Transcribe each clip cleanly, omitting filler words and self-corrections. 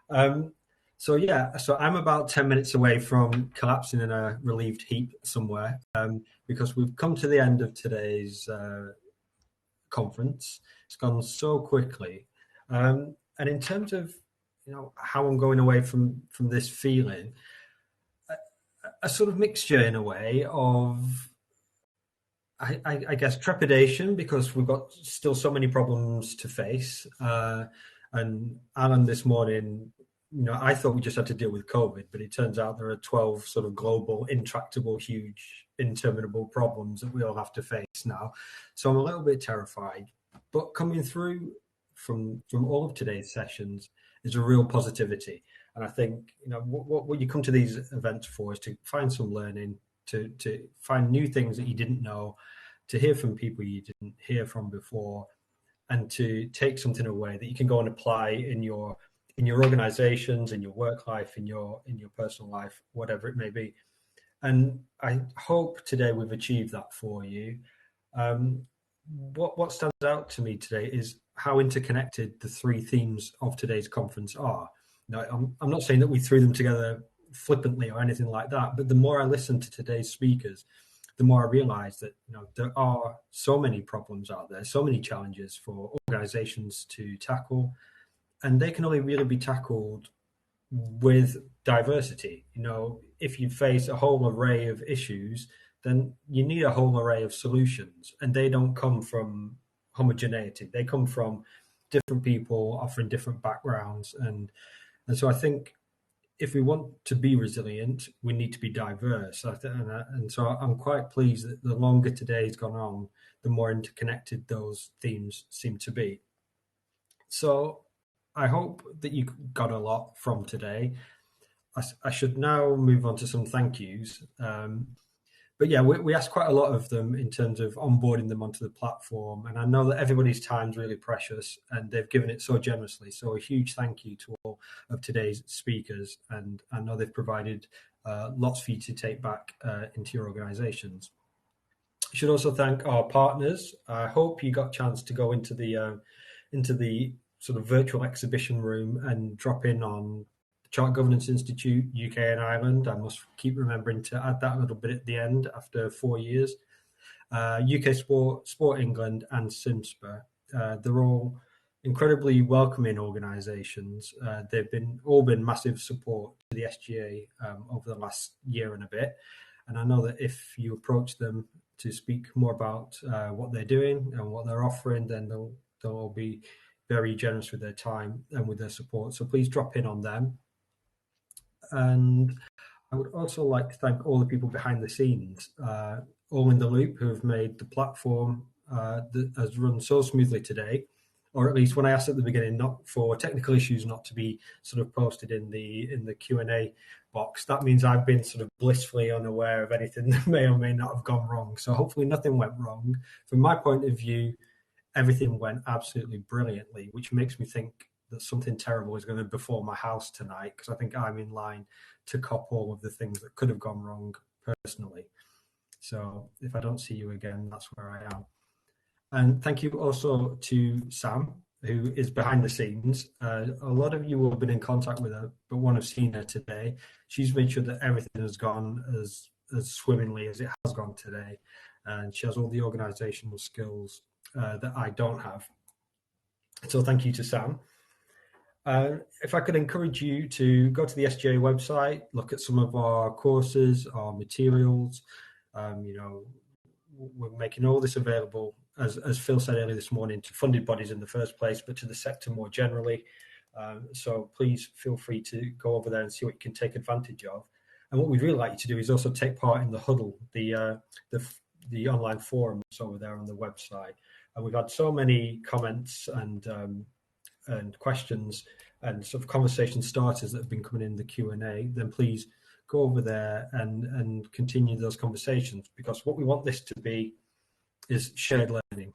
Um, so I'm about 10 minutes away from collapsing in a relieved heap somewhere because we've come to the end of today's conference. It's gone so quickly. And in terms of how I'm going away from this feeling, a sort of mixture in a way of I guess trepidation because we've got still so many problems to face. And Alan this morning, I thought we just had to deal with COVID, but it turns out there are 12 sort of global, intractable, huge, interminable problems that we all have to face now. So I'm a little bit terrified. But coming through from all of today's sessions is a real positivity. And I think, what you come to these events for is to find some learning, to find new things that you didn't know, to hear from people you didn't hear from before, and to take something away that you can go and apply in your organizations, in your work life, in your personal life, whatever it may be. And I hope today we've achieved that for you. What stands out to me today is how interconnected the three themes of today's conference are. Now, I'm not saying that we threw them together flippantly or anything like that, but the more I listen to today's speakers, the more I realize that there are so many problems out there, so many challenges for organizations to tackle, and they can only really be tackled with diversity. If you face a whole array of issues, then you need a whole array of solutions, and they don't come from homogeneity. They come from different people offering different backgrounds, and so I think if we want to be resilient, we need to be diverse. And so I'm quite pleased that the longer today's gone on, the more interconnected those themes seem to be. So I hope that you got a lot from today. I should now move on to some thank yous. But yeah, we asked quite a lot of them in terms of onboarding them onto the platform. And I know that everybody's time is really precious and they've given it so generously. So a huge thank you to all of today's speakers. And I know they've provided lots for you to take back into your organizations. I should also thank our partners. I hope you got a chance to go into the sort of virtual exhibition room and drop in on Chart Governance Institute, UK and Ireland. I must keep remembering to add that little bit at the end after 4 years. UK Sport England, and SIMSPA. They're all incredibly welcoming organisations. They've all been massive support to the SGA over the last year and a bit. And I know that if you approach them to speak more about what they're doing and what they're offering, then they'll all be very generous with their time and with their support. So please drop in on them. And I would also like to thank all the people behind the scenes, all in the loop, who have made the platform that has run so smoothly today, or at least when I asked at the beginning, not for technical issues not to be sort of posted in the Q&A box. That means I've been sort of blissfully unaware of anything that may or may not have gone wrong. So hopefully nothing went wrong. From my point of view, everything went absolutely brilliantly, which makes me think that something terrible is going to befall my house tonight, because I think I'm in line to cop all of the things that could have gone wrong personally. So if I don't see you again, that's where I am. And thank you also to Sam, who is behind the scenes. A lot of you will have been in contact with her, but won't have seen her today. She's made sure that everything has gone as swimmingly as it has gone today. And she has all the organizational skills that I don't have. So thank you to Sam. If I could encourage you to go to the SGA website, look at some of our courses, our materials. We're making all this available, as Phil said earlier this morning, to funded bodies in the first place, but to the sector more generally. So please feel free to go over there and see what you can take advantage of. And what we'd really like you to do is also take part in the huddle, the online forum that's over there on the website. And we've had so many comments and questions and sort of conversation starters that have been coming in the Q&A, then please go over there and continue those conversations, because what we want this to be is shared learning.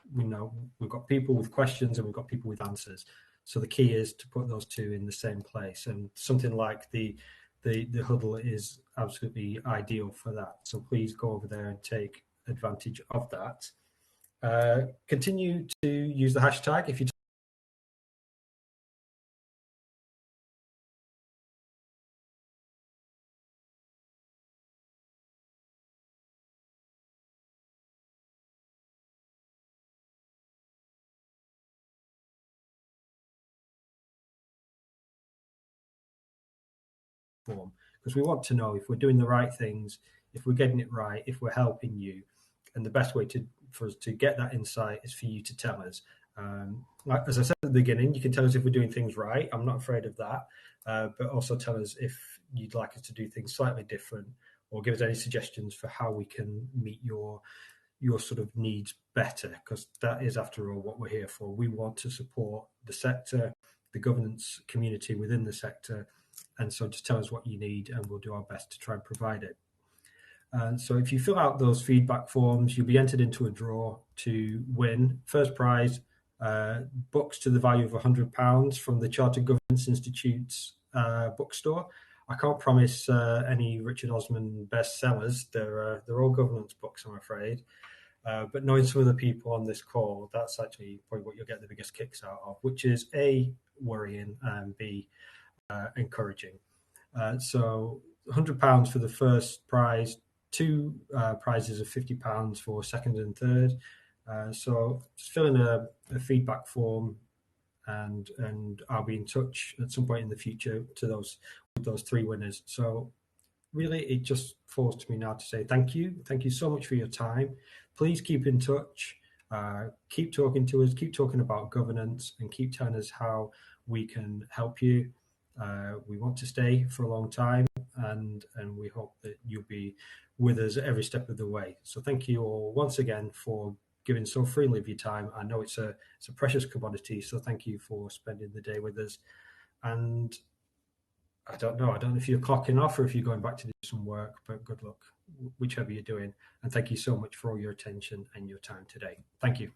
We've got people with questions and we've got people with answers. So the key is to put those two in the same place, and something like the huddle is absolutely ideal for that. So please go over there and take advantage of that. Continue to use the hashtag if you form, because we want to know if we're doing the right things, if we're getting it right, if we're helping you. And the best way for us to get that insight is for you to tell us. As I said at the beginning, you can tell us if we're doing things right. I'm not afraid of that. But also tell us if you'd like us to do things slightly different, or give us any suggestions for how we can meet your sort of needs better, because that is, after all, what we're here for. We want to support the sector, the governance community within the sector. And so just tell us what you need and we'll do our best to try and provide it. And so if you fill out those feedback forms, you'll be entered into a draw to win. First prize, books to the value of £100 from the Chartered Governance Institute's bookstore. I can't promise any Richard Osman bestsellers. They're all governance books, I'm afraid. But knowing some of the people on this call, that's actually probably what you'll get the biggest kicks out of, which is A, worrying, and B, encouraging. So £100 for the first prize, two prizes of £50 for second and third. So just fill in a feedback form, and I'll be in touch at some point in the future with those three winners. So really, it just falls to me now to say thank you. Thank you so much for your time. Please keep in touch. Keep talking to us. Keep talking about governance, and keep telling us how we can help you. We want to stay for a long time, and we hope that you'll be with us every step of the way. So thank you all once again for giving so freely of your time. I know it's a precious commodity, so thank you for spending the day with us. And I don't know if you're clocking off or if you're going back to do some work, but good luck, whichever you're doing. And thank you so much for all your attention and your time today. Thank you.